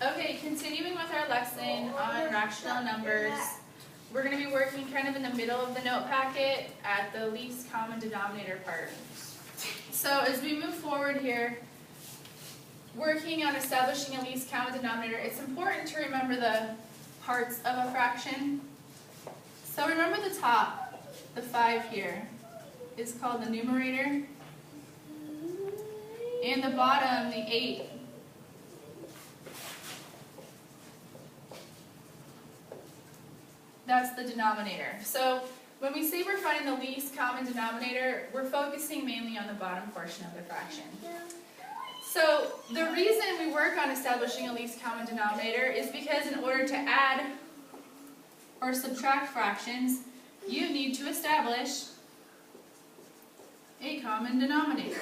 Okay, continuing with our lesson on rational numbers, we're going to be working kind of in the middle of the note packet at the least common denominator part. So as we move forward here, working on establishing a least common denominator, it's important to remember the parts of a fraction. So remember the top, the 5 here, is called the numerator, and the bottom, the 8, that's the denominator. So when we say we're finding the least common denominator, we're focusing mainly on the bottom portion of the fraction. So the reason we work on establishing a least common denominator is because in order to add or subtract fractions, you need to establish a common denominator.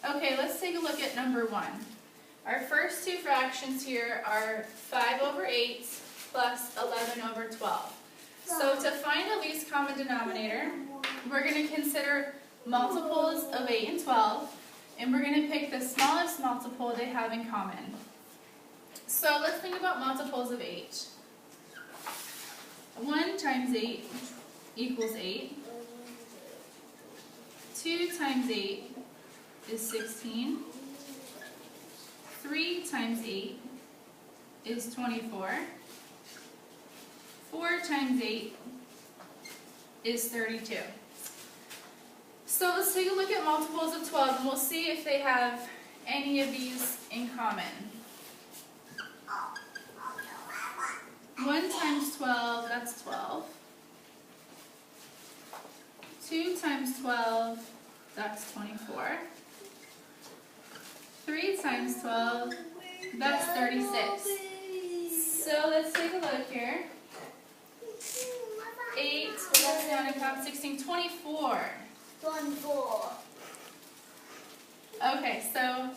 Okay, let's take a look at number 1. Our first two fractions here are 5 over 8 plus 11 over 12. So to find the least common denominator, we're going to consider multiples of 8 and 12, and we're going to pick the smallest multiple they have in common. So let's think about multiples of 8. 1 times 8 equals 8. 2 times 8 is 16. 3 times 8 is 24. 4 times 8 is 32. So let's take a look at multiples of 12 and we'll see if they have any of these in common. 1 times 12, that's 12. 2 times 12, that's 24. 3 times 12, that's 36. So let's take a look here. 8, that's down and count 16, 24. 24. Okay, so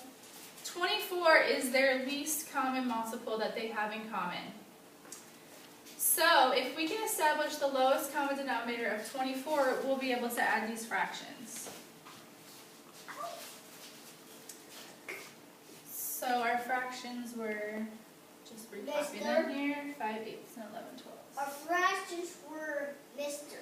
24 is their least common multiple that they have in common. So if we can establish the lowest common denominator of 24, we'll be able to add these fractions. So our fractions were, just recopy them here, 5 eighths and 11 twelfths. Our fractions were Mr.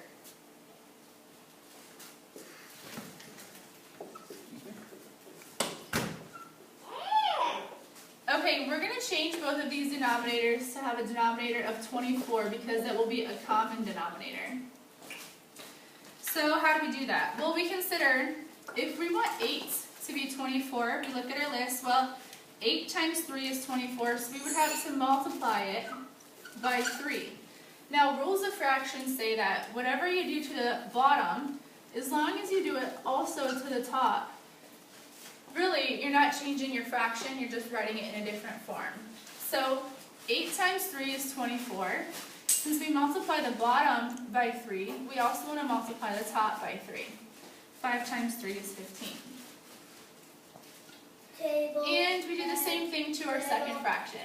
Okay, we're going to change both of these denominators to have a denominator of 24 because it will be a common denominator. So how do we do that? Well, we consider, if we want 8 to be 24, we look at our list, well, 8 times 3 is 24, so we would have to multiply it by 3. Now, rules of fractions say that whatever you do to the bottom, as long as you do it also to the top, really, you're not changing your fraction, you're just writing it in a different form. So 8 times 3 is 24. Since we multiply the bottom by 3, we also want to multiply the top by 3. 5 times 3 is 15. And we do the same thing to our second fraction.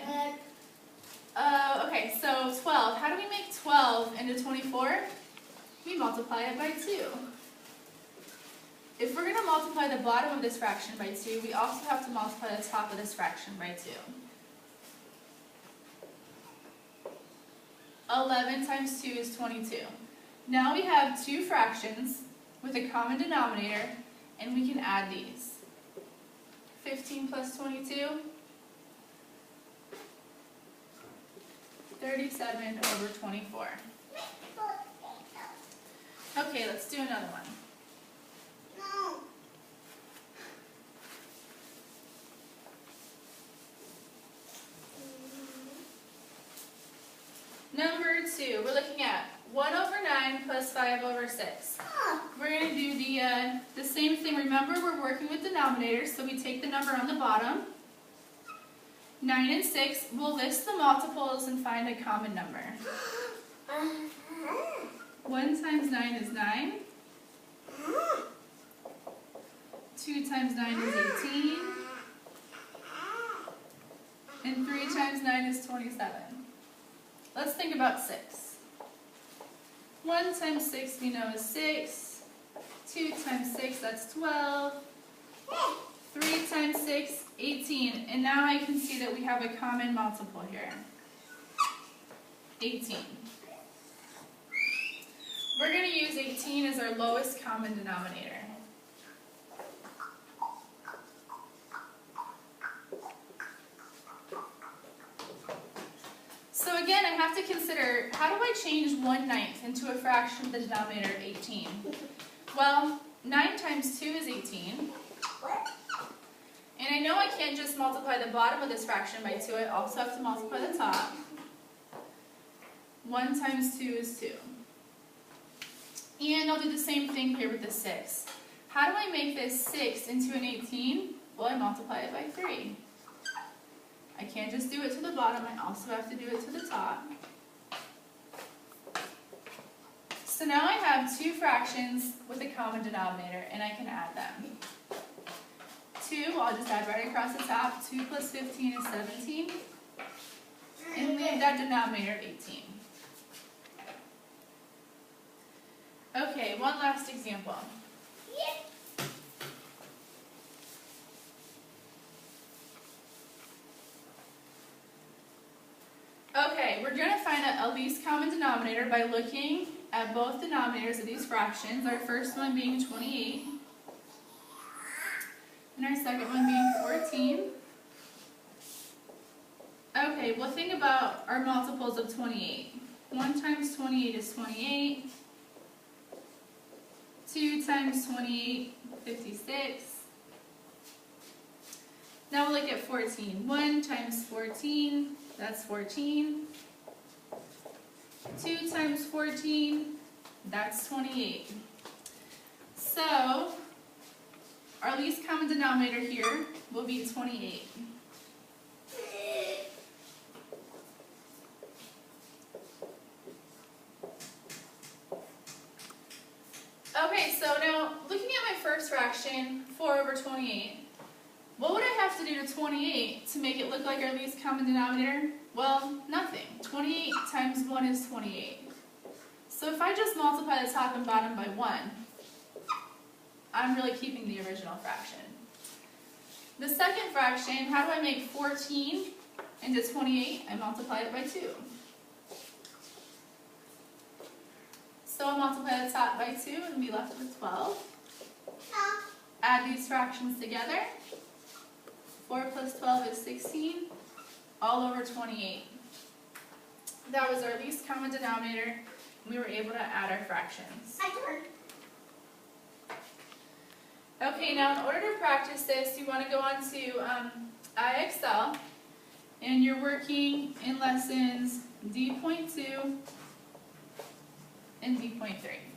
Okay, so 12. How do we make 12 into 24? We multiply it by 2. If we're going to multiply the bottom of this fraction by 2, we also have to multiply the top of this fraction by 2. 11 times 2 is 22. Now we have two fractions with a common denominator, and we can add these. 15 plus 22, 37 over 24. Okay, let's do another one. Number 2, we're looking at 1 over 9 plus 5 over 6. We're going to do the same thing. Remember, we're working with denominators, so we take the number on the bottom. 9 and 6, we'll list the multiples and find a common number. 1 times 9 is 9. 2 times 9 is 18. And 3 times 9 is 27. Let's think about 6. 1 times 6 we know is 6. 2 times 6, that's 12. 3 times 6, 18. And now I can see that we have a common multiple here. 18. We're going to use 18 as our lowest common denominator. So again, I have to consider, how do I change 1/9 into a fraction with the denominator of 18? Well, 9 times 2 is 18. And I know I can't just multiply the bottom of this fraction by 2, I also have to multiply the top. 1 times 2 is 2. And I'll do the same thing here with the 6. How do I make this 6 into an 18? Well, I multiply it by 3. I can't just do it to the bottom, I also have to do it to the top. So now I have two fractions with a common denominator, and I can add them. 2, I'll just add right across the top. 2 plus 15 is 17. And leave that denominator 18. Okay, one last example. Okay, we're going to find a least common denominator by looking at both denominators of these fractions. Our first one being 28. And our second one being 14. Okay, well think about our multiples of 28. 1 times 28 is 28. 2 times 28, 56. Now we'll look at 14. 1 times 14, that's 14. 2 times 14, that's 28. So, our least common denominator here will be 28. Okay, so now looking at my first fraction, 4 over 28, what would I have to do to 28 to make it look like our least common denominator? Well, nothing. 28 times 1 is 28. So if I just multiply the top and bottom by 1, I'm really keeping the original fraction. The second fraction, how do I make 14 into 28? I multiply it by 2. So I'll multiply the top by 2 and be left with 12. Add these fractions together. 4 plus 12 is 16, all over 28. That was our least common denominator. We were able to add our fractions. Okay, now in order to practice this, you want to go on to IXL, and you're working in lessons D.2 and D.3.